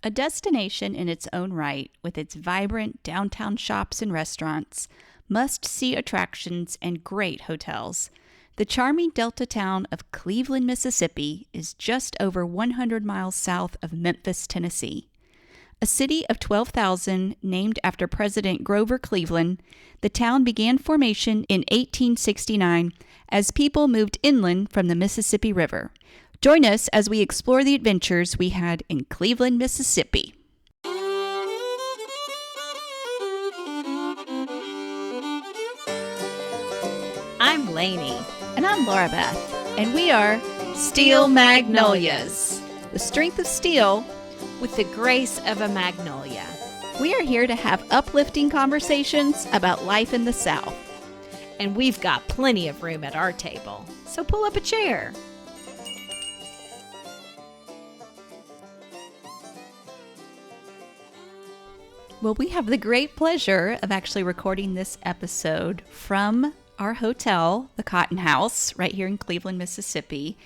A destination in its own right, with its vibrant downtown shops and restaurants, must-see attractions, and great hotels, the charming Delta town of Cleveland, Mississippi is just over 100 miles south of Memphis, Tennessee. A city of 12,000 named after President Grover Cleveland, the town began formation in 1869 as people moved inland from the Mississippi River. Join us as we explore the adventures we had in Cleveland, Mississippi. I'm Lainey. And I'm Laura Beth, and we are Steel Magnolias, the strength of steel With the grace of a magnolia. We are here to have uplifting conversations about life in the South. And we've got plenty of room at our table, so pull up a chair. Well, we have the great pleasure of actually recording this episode from our hotel, the Cotton House, right here in Cleveland, Mississippi.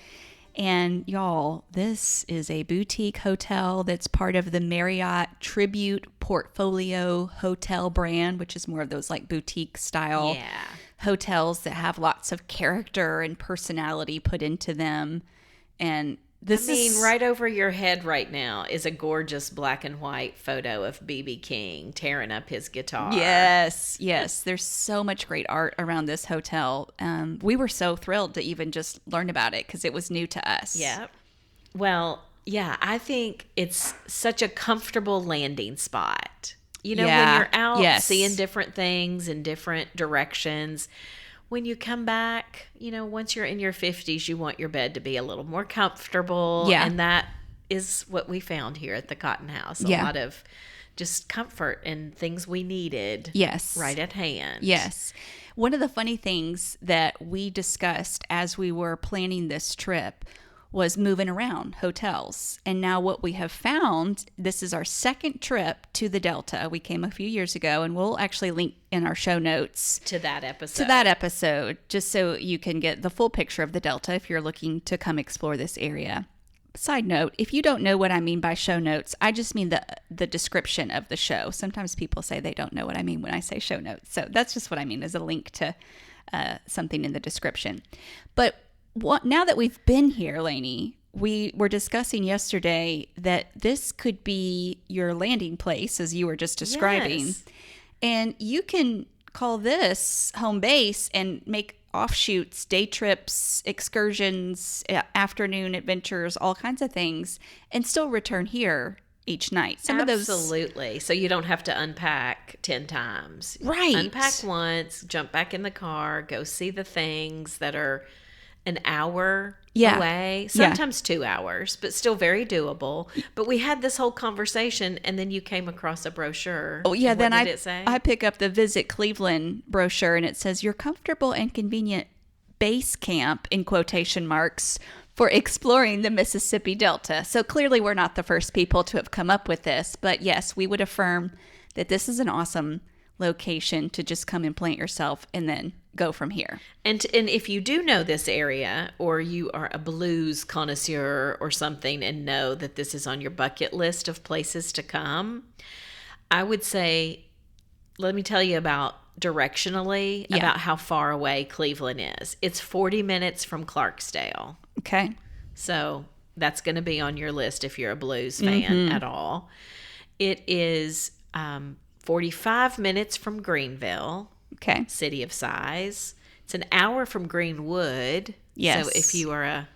And y'all, this is a boutique hotel that's part of the Marriott Tribute Portfolio Hotel brand, which is more of those like boutique style hotels that have lots of character and personality put into them. And this is right over your head right now is a gorgeous black and white photo of B.B. King tearing up his guitar. Yes. There's so much great art around this hotel. We were so thrilled to even just learn about it because it was new to us. Yeah. Well, yeah, I think it's such a comfortable landing spot. You know, when you're out seeing different things in different directions. When you come back, you know, once you're in your 50s, you want your bed to be a little more comfortable. Yeah. And that is what we found here at the Cotton House. A lot of just comfort and things we needed right at hand. Yes. One of the funny things that we discussed as we were planning this trip was moving around hotels. And now what we have found, this is our second trip to the Delta. We came a few years ago, and we'll actually link in our show notes to that episode, just so you can get the full picture of the Delta if you're looking to come explore this area. Side note, if you don't know what I mean by show notes, I just mean the description of the show. Sometimes people say they don't know what I mean when I say show notes. So that's just what I mean, is a link to something in the description. But now that we've been here, Lainey, we were discussing yesterday that this could be your landing place, as you were just describing. Yes. And you can call this home base and make offshoots, day trips, excursions, afternoon adventures, all kinds of things, and still return here each night. Absolutely. So you don't have to unpack 10 times. Right. Unpack once, jump back in the car, go see the things that are an hour away, sometimes 2 hours, but still very doable. But we had this whole conversation, and then you came across a brochure. Oh, yeah. What Then did it say? I pick up the Visit Cleveland brochure, and it says, your comfortable and convenient base camp, in quotation marks, for exploring the Mississippi Delta. So clearly we're not the first people to have come up with this, but yes, we would affirm that this is an awesome location to just come and plant yourself and then go from here. And if you do know this area, or you are a blues connoisseur or something and know that this is on your bucket list of places to come, I would say, let me tell you about directionally about how far away Cleveland is. It's 40 minutes from Clarksdale. Okay. So that's going to be on your list if you're a blues fan at all. It is 45 minutes from Greenville. Okay. City of size. It's an hour from Greenwood. Yes. So if you are a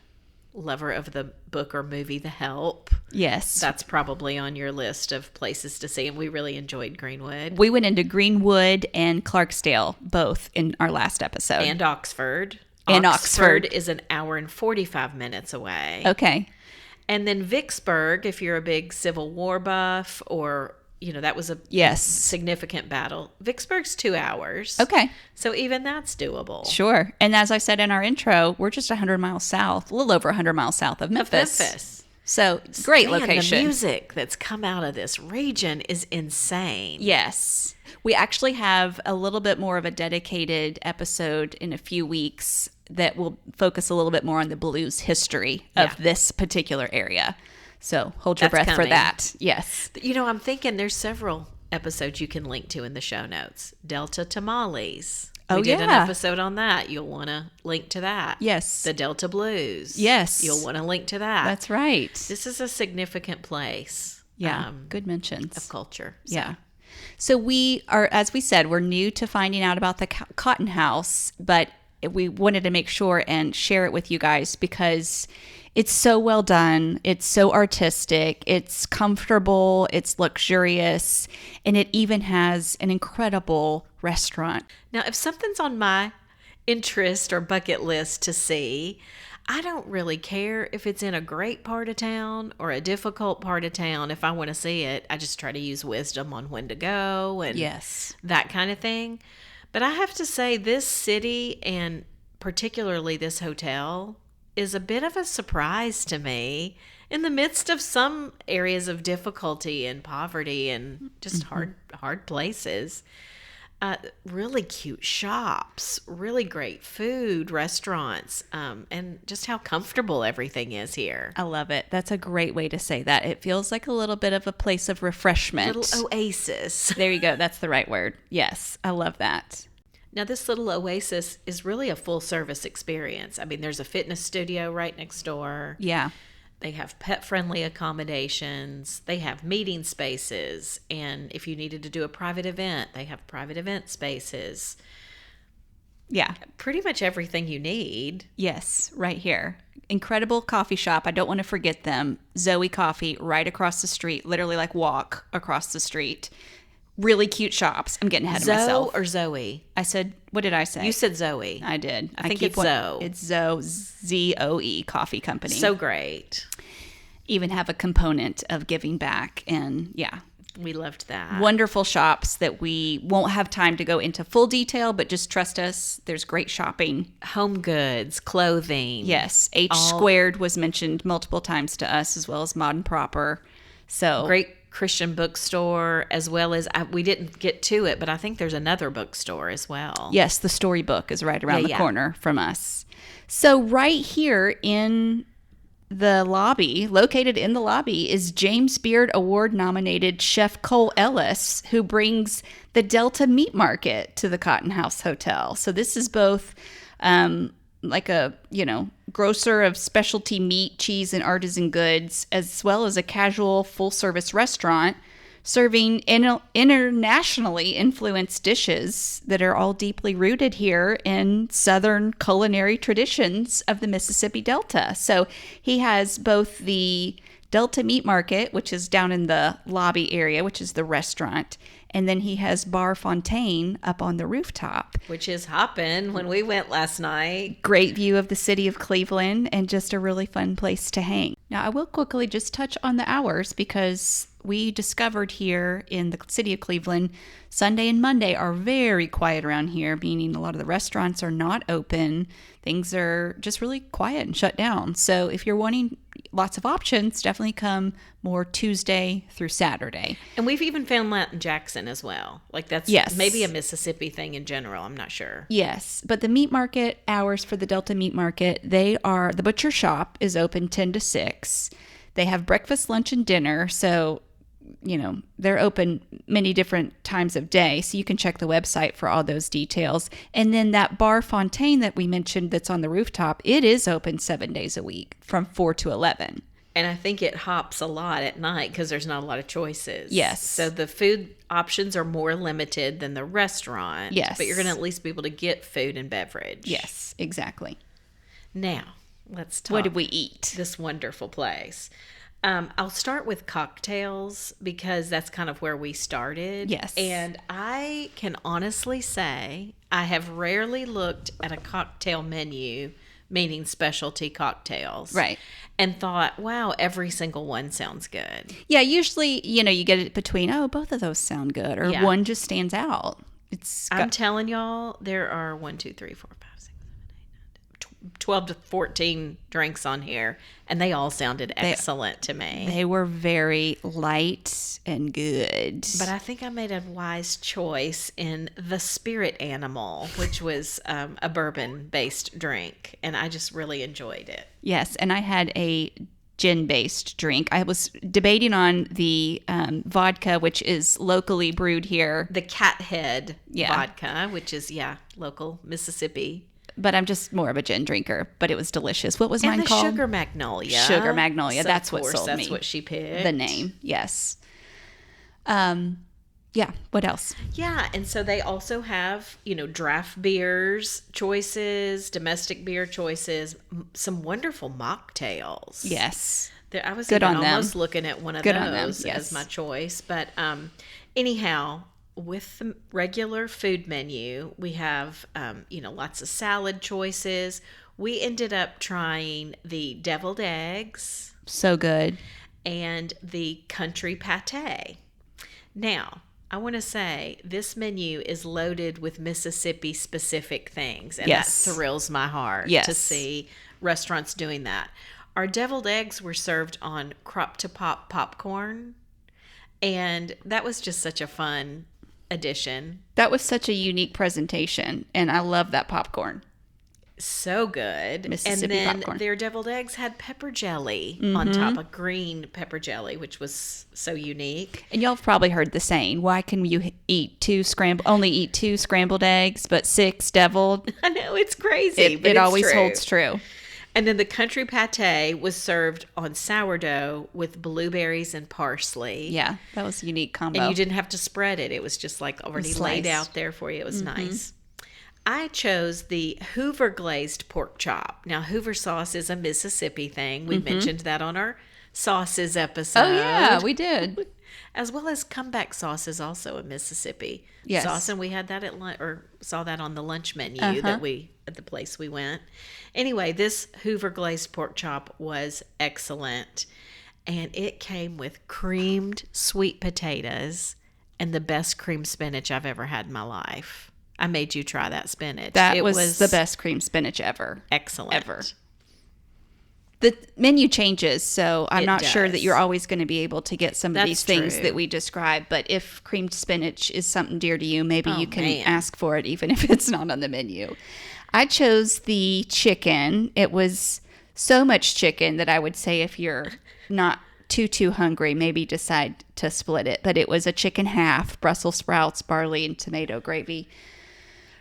lover of the book or movie The Help, yes, that's probably on your list of places to see. And we really enjoyed Greenwood. We went into Greenwood and Clarksdale both in our last episode. And Oxford. Oxford is an hour and 45 minutes away. Okay. And then Vicksburg, if you're a big Civil War buff, or you know, that was a significant battle. Vicksburg's 2 hours. Okay. So even that's doable. Sure. And as I said in our intro, we're just 100 miles south, a little over 100 miles south of Memphis. So great location. The music that's come out of this region is insane. Yes. We actually have a little bit more of a dedicated episode in a few weeks that will focus a little bit more on the blues history of this particular area. So hold your That's breath for coming. that. Yes. You know, I'm thinking there's several episodes you can link to in the show notes. Delta tamales. Oh, We did an yeah. episode on that. You'll want to link to that. Yes. The Delta Blues. Yes. You'll want to link to that. That's right. This is a significant place. Yeah. Good mentions. Of culture. So. Yeah. So we are, as we said, we're new to finding out about the Cotton House, but we wanted to make sure and share it with you guys because it's so well done. It's so artistic. It's comfortable. It's luxurious. And it even has an incredible restaurant. Now, if something's on my interest or bucket list to see, I don't really care if it's in a great part of town or a difficult part of town. If I want to see it, I just try to use wisdom on when to go and Yes. that kind of thing. But I have to say, this city and particularly this hotel is a bit of a surprise to me in the midst of some areas of difficulty and poverty and just hard places. Really cute shops, really great food, restaurants, and just how comfortable everything is here. I love it. That's a great way to say that. It feels like a little bit of a place of refreshment. Little oasis. There you go. That's the right word. Yes. I love that. Now, this little oasis is really a full service experience. I mean, there's a fitness studio right next door. Yeah. They have pet-friendly accommodations. They have meeting spaces. And if you needed to do a private event, they have private event spaces. Yeah. Pretty much everything you need. Yes, right here. Incredible coffee shop. I don't want to forget them. Zoe Coffee right across the street, literally like walk across the street. Really cute shops. I'm getting ahead of myself. Zoe or Zoe? I said, what did I say? You said Zoe. I did. I think it's Zoe. It's Zoe, Zoe Coffee Company. So great. Even have a component of giving back. And yeah, We loved that. wonderful shops that we won't have time to go into full detail, but just trust us. There's great shopping. Home goods, clothing. Yes. H Squared was mentioned multiple times to us, as well as Modern Proper. So Great Christian bookstore, as well as, we didn't get to it, but I think there's another bookstore as well. yes, the Storybook is right around the yeah. corner from us. So right here in the lobby, located in the lobby, is James Beard Award nominated Chef Cole Ellis, who brings the Delta Meat Market to the Cotton House Hotel. So this is both like a, grocer of specialty meat, cheese, and artisan goods, as well as a casual full-service restaurant serving internationally influenced dishes that are all deeply rooted here in Southern culinary traditions of the Mississippi Delta. So he has both the Delta Meat Market, which is down in the lobby area, which is the restaurant, and then he has Bar Fontaine up on the rooftop. Which is hopping when we went last night. Great view of the city of Cleveland and just a really fun place to hang. Now, I will quickly just touch on the hours because we discovered here in the city of Cleveland, Sunday and Monday are very quiet around here, meaning a lot of the restaurants are not open. Things are just really quiet and shut down. So if you're wanting lots of options, definitely come more Tuesday through Saturday. And we've even found that in Jackson as well. Like that's Yes. maybe a Mississippi thing in general. I'm not sure. Yes, but the meat market hours for the Delta Meat Market, the butcher shop is open 10 to 6. They have breakfast, lunch, and dinner. So, they're open many different times of day. So you can check the website for all those details. And then that Bar Fontaine that we mentioned that's on the rooftop, it is open 7 days a week from 4 to 11. And I think it hops a lot at night because there's not a lot of choices. Yes. So the food options are more limited than the restaurant. Yes. But you're going to at least be able to get food and beverage. Yes, exactly. Now, let's talk What did we eat? this wonderful place. I'll start with cocktails because that's kind of where we started. Yes. And I can honestly say I have rarely looked at a cocktail menu, meaning specialty cocktails. Right. And thought, wow, every single one sounds good. Yeah, usually, you get it between, both of those sound good, or Yeah. one just stands out. I'm telling y'all, there are 12 to 14 drinks on here, and they all sounded excellent to me. They were very light and good. But I think I made a wise choice in the Spirit Animal, which was a bourbon-based drink, and I just really enjoyed it. Yes, and I had a gin-based drink. I was debating on the vodka, which is locally brewed here. The Cat Head Yeah. vodka, which is, local Mississippi. But I'm just more of a gin drinker. But it was delicious. What was And mine the called? Sugar Magnolia. Sugar Magnolia. So That's of what course, sold me. That's what she picked. The name, yes. Yeah, what else? Yeah, and so they also have, draft beers choices, domestic beer choices, some wonderful mocktails. Yes. I was Good even on them. almost looking at one of Good on them, those yes. as my choice. But anyhow, with the regular food menu, we have, lots of salad choices. We ended up trying the deviled eggs So good. and the country pate. Now, I want to say this menu is loaded with Mississippi specific things, and Yes. that thrills my heart Yes. to see restaurants doing that. Our deviled eggs were served on crop to pop popcorn, and that was just such a fun addition. That was such a unique presentation, and I love that popcorn. So good. Mississippi and then popcorn. their deviled eggs had pepper jelly on top, of green pepper jelly, which was so unique. And y'all have probably heard the saying, why can you only eat two scrambled eggs, but 6 deviled? I know, it's crazy, but It it's always true. holds true. And then the country pate was served on sourdough with blueberries and parsley. Yeah, that was a unique combo. And you didn't have to spread it. It was just like already laid Sliced. out there for you. It was nice. I chose the Hoover glazed pork chop. Now, Hoover sauce is a Mississippi thing. We mentioned that on our sauces episode. Oh, yeah, we did. As well as comeback sauce is also a Mississippi Yes. sauce, and we had that at lunch, or saw that on the lunch menu at the place we went. Anyway, this Hoover glazed pork chop was excellent, and it came with creamed sweet potatoes and the best creamed spinach I've ever had in my life. I made you try that spinach. It was the best cream spinach ever. Excellent. Ever. The menu changes, so I'm It not sure that does. you're always going to be able to get some of That's these things true. that we describe. But if creamed spinach is something dear to you, maybe Oh, you can man. ask for it even if it's not on the menu. I chose the chicken. It was so much chicken that I would say if you're not too hungry, maybe decide to split it. But it was a chicken half, Brussels sprouts, barley, and tomato gravy.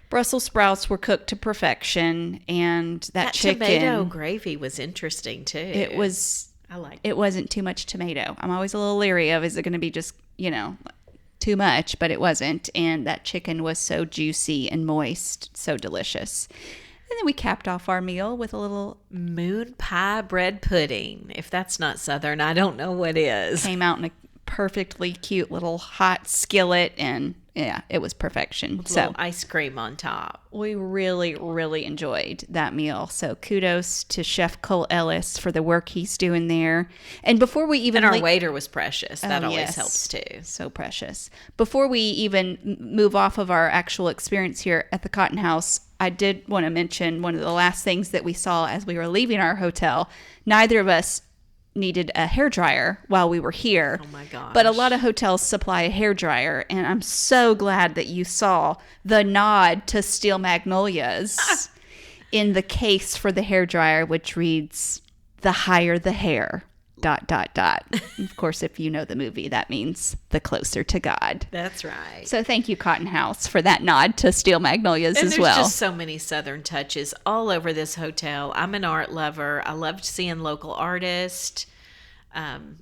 Brussels sprouts were cooked to perfection, and that chicken, tomato gravy was interesting too. it was. I like It wasn't too much tomato. I'm always a little leery of, is it going to be just, too much? But it wasn't. And that chicken was so juicy and moist, so delicious. And then we capped off our meal with a little, moon pie bread pudding. If that's not Southern, I don't know what is. came out in a perfectly cute little hot skillet, and yeah, it was perfection. So Little ice cream on top. we really, really enjoyed that meal. So kudos to Chef Cole Ellis for the work he's doing there. And before we even And our waiter was precious. That Oh, always yes. helps too. So precious. Before we even move off of our actual experience here at the Cotton House, I did want to mention one of the last things that we saw as we were leaving our hotel. Neither of us needed a hairdryer while we were here. Oh my gosh. But a lot of hotels supply a hairdryer, and I'm so glad that you saw the nod to Steel Magnolias in the case for the hairdryer, which reads, "The higher the hair, ... Of course, if you know the movie, that means the closer to God. That's right. So thank you, Cotton House, for that nod to Steel Magnolias And as there's well. just so many Southern touches all over this hotel. I'm an art lover. I loved seeing local artists.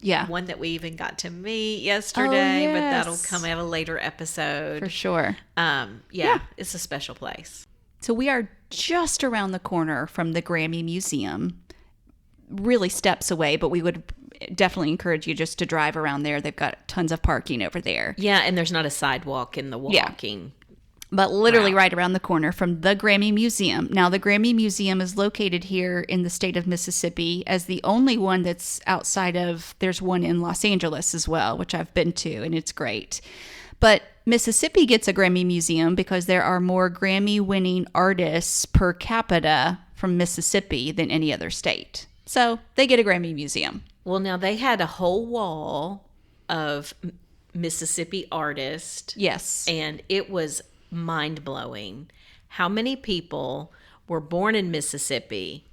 Yeah. One that we even got to meet yesterday, but that'll yes. come at a later episode. For sure. Yeah, it's a special place. So we are just around the corner from the Grammy Museum, really steps away, but we would definitely encourage you just to drive around there. They've got tons of parking over there. Yeah, and there's not a sidewalk in the walking. But literally Wow. right around the corner from the Grammy Museum. Now, the Grammy Museum is located here in the state of Mississippi as the only one that's outside of, there's one in Los Angeles as well, which I've been to, and it's great. But Mississippi gets a Grammy Museum because there are more Grammy-winning artists per capita from Mississippi than any other state. So they get a Grammy Museum. Well, now they had a whole wall of Mississippi artists. Yes. And it was mind blowing how many people were born in Mississippi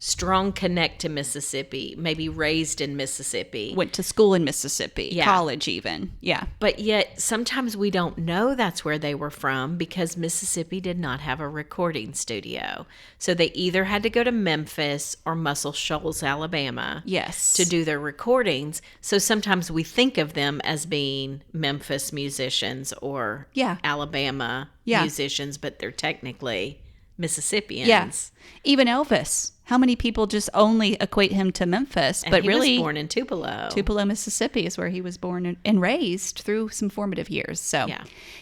strong connect to Mississippi, maybe raised in Mississippi. Went to school in Mississippi, Yeah. college even. Yeah. But yet sometimes we don't know that's where they were from because Mississippi did not have a recording studio. So they either had to go to Memphis or Muscle Shoals, Alabama. Yes. To do their recordings. So sometimes we think of them as being Memphis musicians or Yeah. Alabama Yeah. musicians, but they're technically Mississippians. Yeah. Even Elvis. How many people just only equate him to Memphis? And but he really, was born in Tupelo. Tupelo, Mississippi is where he was born and raised through some formative years. So,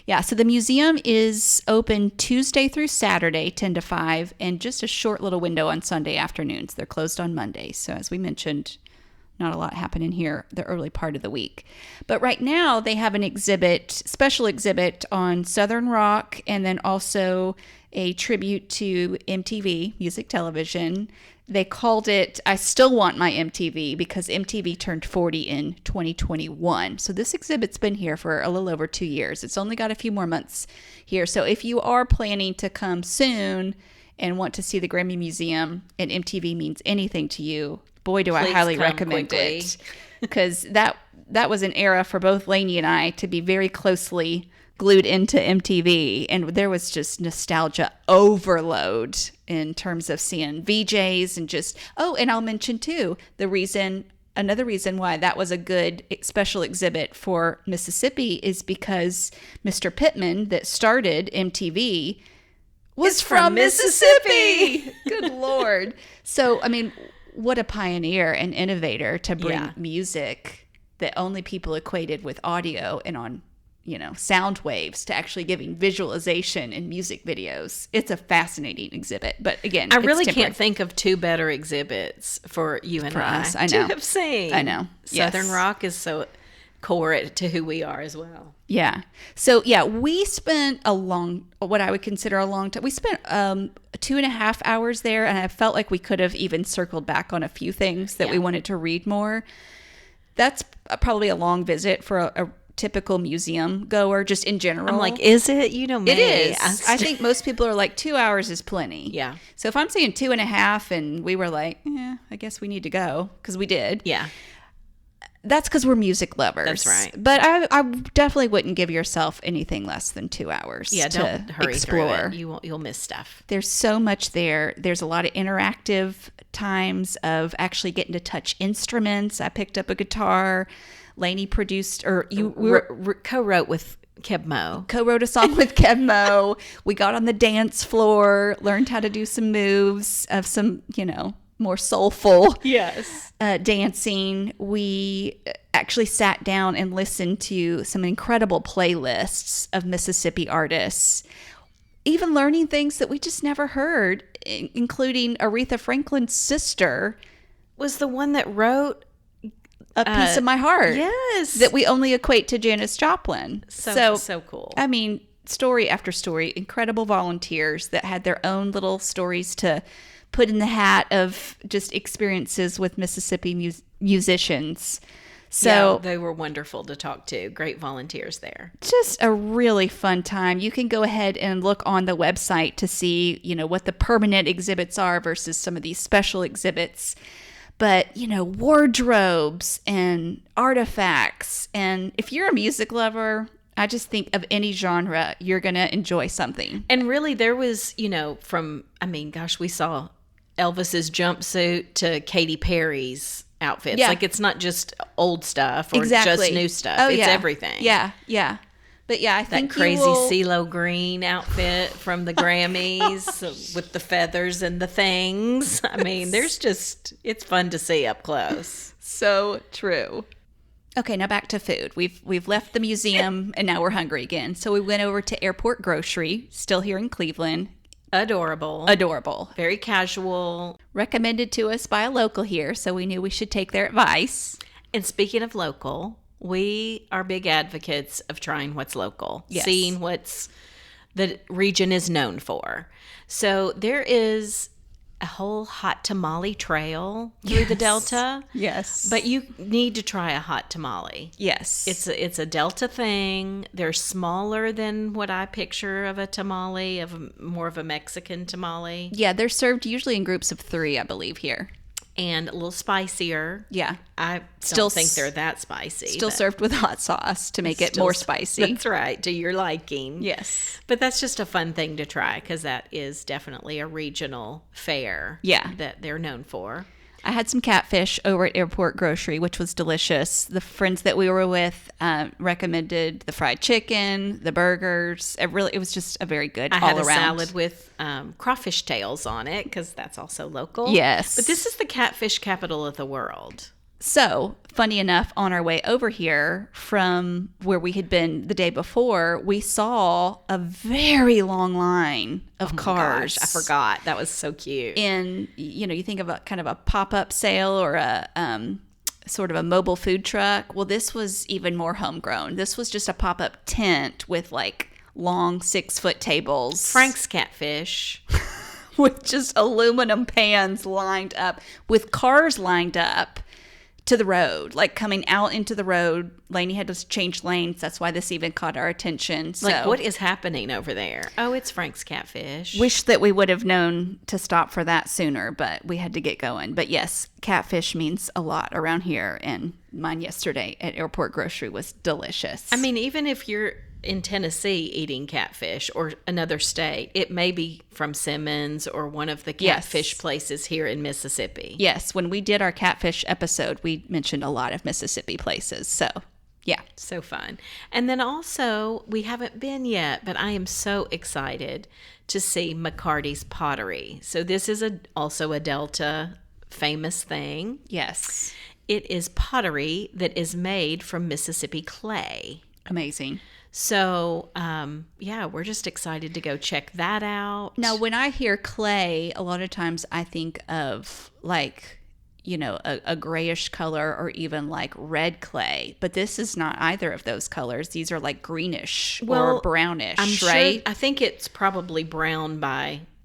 Yeah. So the museum is open Tuesday through Saturday, 10 to 5, and just a short little window on Sunday afternoons. They're closed on Mondays. So as we mentioned, not a lot happening here the early part of the week. But right now they have an special exhibit on Southern rock, and then also a tribute to MTV, music television. They called it I Still Want My MTV because MTV turned 40 in 2021. So this exhibit's been here for a little over 2 years. It's only got a few more months here. So if you are planning to come soon and want to see the Grammy Museum and MTV means anything to you, boy, do I Please highly come recommend quickly. it. Because that was an era for both Lainey and I to be very closely glued into MTV, and there was just nostalgia overload in terms of seeing VJs and just and I'll mention too another reason why that was a good special exhibit for Mississippi is because Mr. Pittman that started MTV was from Mississippi. Good Lord. So I mean, what a pioneer and innovator to bring music that only people equated with audio and on sound waves to actually giving visualization in music videos. It's a fascinating exhibit. But again, I really can't think of two better exhibits for you and us. I to know. have seen. I know. Southern Yes. rock is so core to who we are as well. Yeah. So we spent what I would consider a long time. We spent 2.5 hours there, and I felt like we could have even circled back on a few things that we wanted to read more. That's probably a long visit for a typical museum goer, just in general. I'm like, is it? You know me. It is. I think most people are like 2 hours is plenty. Yeah. So if I'm saying 2.5 and we were like, I guess we need to go because we did. Yeah. That's because we're music lovers. That's right. But I definitely wouldn't give yourself anything less than 2 hours. Yeah, to don't hurry explore. through it. You'll miss stuff. There's so much there. There's a lot of interactive times of actually getting to touch instruments. I picked up a guitar. Lainey produced, or you co-wrote with Keb Mo. Co-wrote a song with Keb Mo. We got on the dance floor, learned how to do some moves of some, more soulful dancing. We actually sat down and listened to some incredible playlists of Mississippi artists, even learning things that we just never heard, including Aretha Franklin's sister. Was the one that wrote A Piece of My Heart. Yes. That we only equate to Janis Joplin. So cool. I mean, story after story, incredible volunteers that had their own little stories to put in the hat of just experiences with Mississippi musicians. So they were wonderful to talk to. Great volunteers there. Just a really fun time. You can go ahead and look on the website to see, what the permanent exhibits are versus some of these special exhibits. But, wardrobes and artifacts. And if you're a music lover, I just think of any genre, you're going to enjoy something. And really there was, we saw Elvis's jumpsuit to Katy Perry's outfits. Yeah. Like it's not just old stuff or Exactly. just new stuff. Oh, It's yeah. everything. Yeah. But I That think crazy you will... CeeLo Green outfit from the Grammys with the feathers and the things. I mean, it's fun to see up close. So true. Okay, now back to food. We've left the museum and now we're hungry again. So we went over to Airport Grocery, still here in Cleveland. Adorable. Very casual. Recommended to us by a local here, so we knew we should take their advice. And speaking of local, we are big advocates of trying what's local, Yes. seeing what's the region is known for. So there is a whole hot tamale trail through the Delta. Yes. But you need to try a hot tamale. Yes. It's a Delta thing. They're smaller than what I picture of a tamale, more of a Mexican tamale. Yeah, they're served usually in groups of 3, I believe, here. And a little spicier. Yeah. I don't think they're that spicy. Still served with hot sauce to make it more spicy. That's right, to your liking. Yes. But that's just a fun thing to try because that is definitely a regional fare that they're known for. I had some catfish over at Airport Grocery, which was delicious. The friends that we were with recommended the fried chicken, the burgers. It was just a very good all around. I had a salad with crawfish tails on it because that's also local. Yes. But this is the catfish capital of the world. So, funny enough, on our way over here from where we had been the day before, we saw a very long line of cars. Gosh, I forgot. That was so cute. And, you think of a kind of a pop-up sale or a sort of a mobile food truck. Well, this was even more homegrown. This was just a pop-up tent with like long 6-foot tables. Frank's Catfish. With just aluminum pans lined up, with cars lined up to the road, like coming out into the road. Lainey had to change lanes. That's why this even caught our attention. So, like, what is happening over there? Oh, it's Frank's Catfish. Wish that we would have known to stop for that sooner, but we had to get going. But yes, catfish means a lot around here, and mine yesterday at Airport Grocery was delicious. I mean, even if you're in Tennessee eating catfish or another state, it may be from Simmons or one of the catfish places here in Mississippi. Yes, when we did our catfish episode, we mentioned a lot of Mississippi places. So, yeah. So fun. And then also, we haven't been yet, but I am so excited to see McCarty's Pottery. So this is also a Delta famous thing. Yes. It is pottery that is made from Mississippi clay. Amazing. So, we're just excited to go check that out. Now, when I hear clay, a lot of times I think of like, a grayish color or even like red clay. But this is not either of those colors. These are like greenish or brownish, right? I think it's probably brown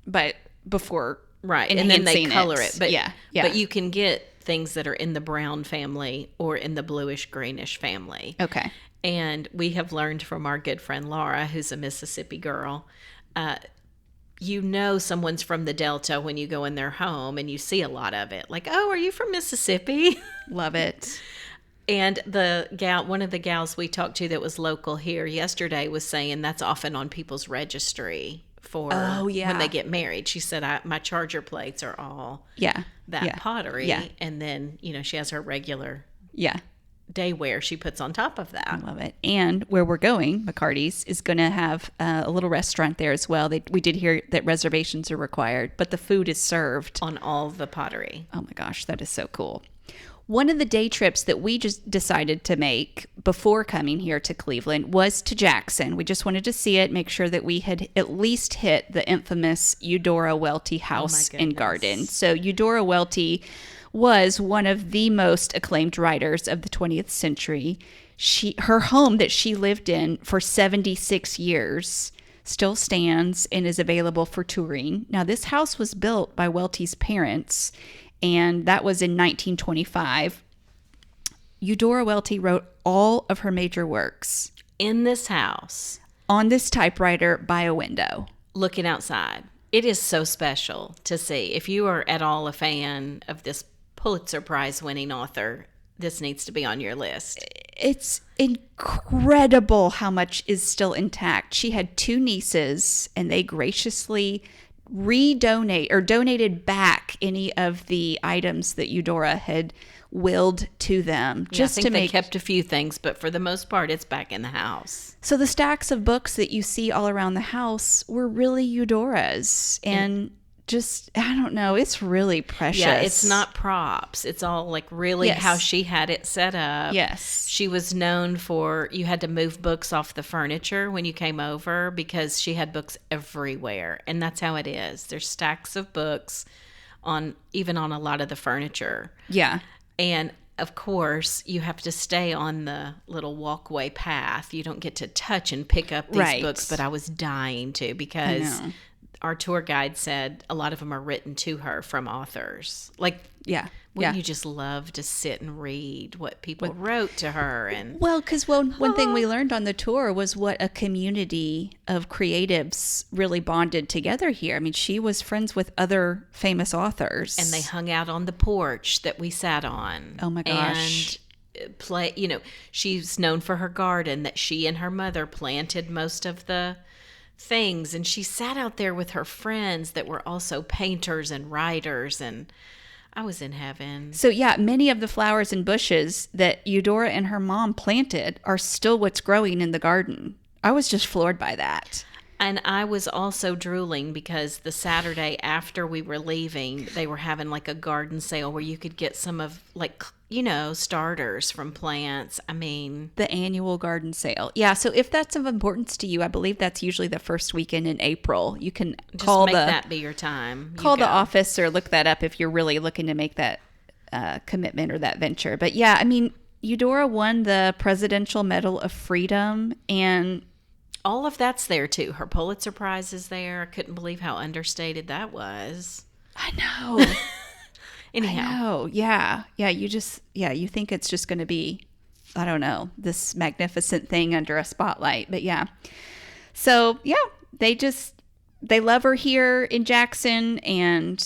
But before, right, and then they color it. But yeah. But you can get things that are in the brown family or in the bluish greenish family. Okay. And we have learned from our good friend Laura, who's a Mississippi girl, someone's from the Delta when you go in their home and you see a lot of it. Like, oh, are you from Mississippi? Love it. And one of the gals we talked to that was local here yesterday was saying that's often on people's registry for when they get married. She said, my charger plates are all pottery. Yeah. And then, she has her regular day wear she puts on top of that. I love it. And where we're going, McCarty's is going to have a little restaurant there as well. We did hear that reservations are required, but the food is served on all the pottery. Oh my gosh, that is so cool. One of the day trips that we just decided to make before coming here to Cleveland was to Jackson. We just wanted to see it, make sure that we had at least hit the infamous Eudora Welty House and Garden. So Eudora Welty was one of the most acclaimed writers of the 20th century. Her home that she lived in for 76 years still stands and is available for touring. Now, this house was built by Welty's parents, and that was in 1925. Eudora Welty wrote all of her major works in this house on this typewriter by a window, looking outside. It is so special to see. If you are at all a fan of this Pulitzer Prize winning author, this needs to be on your list. It's incredible how much is still intact. She had 2 nieces, and they graciously donated back any of the items that Eudora had willed to them. I think they kept a few things, but for the most part, it's back in the house. So the stacks of books that you see all around the house were really Eudora's, and just, I don't know, it's really precious. Yeah, it's not props. It's all like really how she had it set up. Yes. She was known for, you had to move books off the furniture when you came over because she had books everywhere. And that's how it is. There's stacks of books even on a lot of the furniture. Yeah. And of course, you have to stay on the little walkway path. You don't get to touch and pick up these books, but I was dying to because our tour guide said a lot of them are written to her from authors. Like, Yeah. wouldn't you just love to sit and read what people wrote to her? And Well, because one thing we learned on the tour was what a community of creatives really bonded together here. I mean, she was friends with other famous authors. and they hung out on the porch that we sat on. Oh my gosh. And she's known for her garden that she and her mother planted most of the things, and she sat out there with her friends that were also painters and writers, and I was in heaven. So yeah, many of the flowers and bushes that Eudora and her mom planted are still what's growing in the garden. I was just floored by that. And I was also drooling because the Saturday after we were leaving, they were having like a garden sale where you could get some of starters from plants. I mean, The annual garden sale. Yeah, so if that's of importance to you, I believe that's usually the first weekend in April. You can just call make that be your time. You call the go. office or look that up if you're really looking to make that commitment or that venture. But yeah, I mean, Eudora won the Presidential Medal of Freedom, and All of that's there too. Her Pulitzer Prize is there. I couldn't believe how understated that was. I know. Anyhow, I know. Yeah. You think it's just going to be, I don't know, this magnificent thing under a spotlight. But yeah. So yeah, they love her here in Jackson, and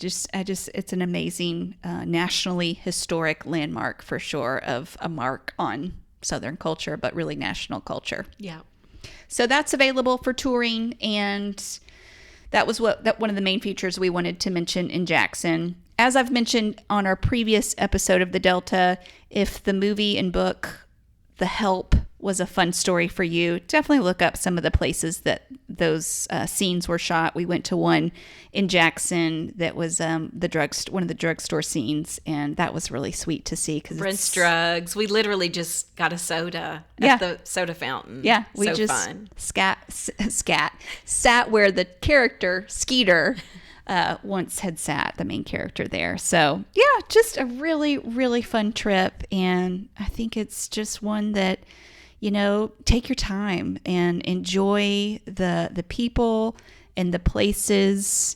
it's an amazing nationally historic landmark for sure, of a mark on Southern culture, but really national culture. yeah. So that's available for touring, and that was one of the main features we wanted to mention in Jackson. As I've mentioned on our previous episode of the Delta, if the movie and book The Help was a fun story for you, definitely look up some of the places that those scenes were shot. We went to one in Jackson that was one of the drugstore scenes, and that was really sweet to see. Brent's Drugs. We literally just got a soda at the soda fountain. Yeah, we so just fun. sat where the character Skeeter once had sat, the main character there. So yeah, just a really, really fun trip, and I think it's just one that, take your time and enjoy the people and the places.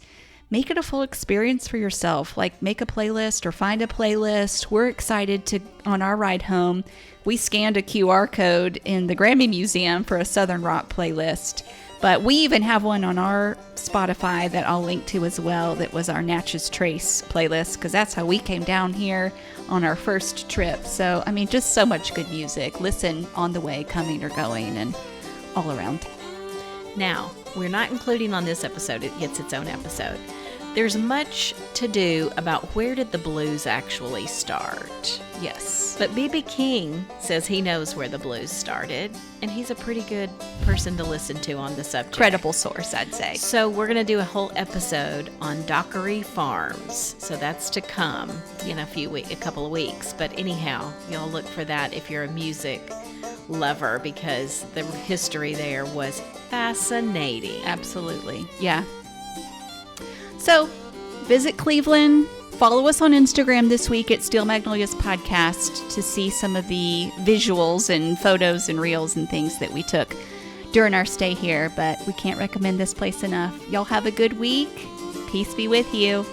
Make it a full experience for yourself. Like, make a playlist or find a playlist. We're excited on our ride home, we scanned a QR code in the Grammy Museum for a Southern rock playlist. But we even have one on our Spotify that I'll link to as well. That was our Natchez Trace playlist, because that's how we came down here on our first trip. So, I mean, just so much good music. Listen on the way, coming or going, and all around. Now, we're not including on this episode. It gets its own episode. There's much to do about where did the blues actually start. Yes. But B.B. King says he knows where the blues started, and he's a pretty good person to listen to on the subject. Credible source, I'd say. So we're going to do a whole episode on Dockery Farms. So that's to come in a couple of weeks. But anyhow, y'all look for that if you're a music lover, because the history there was fascinating. Absolutely. Yeah. So visit Cleveland. Follow us on Instagram this week at Steel Magnolias Podcast to see some of the visuals and photos and reels and things that we took during our stay here. But we can't recommend this place enough. Y'all have a good week. Peace be with you.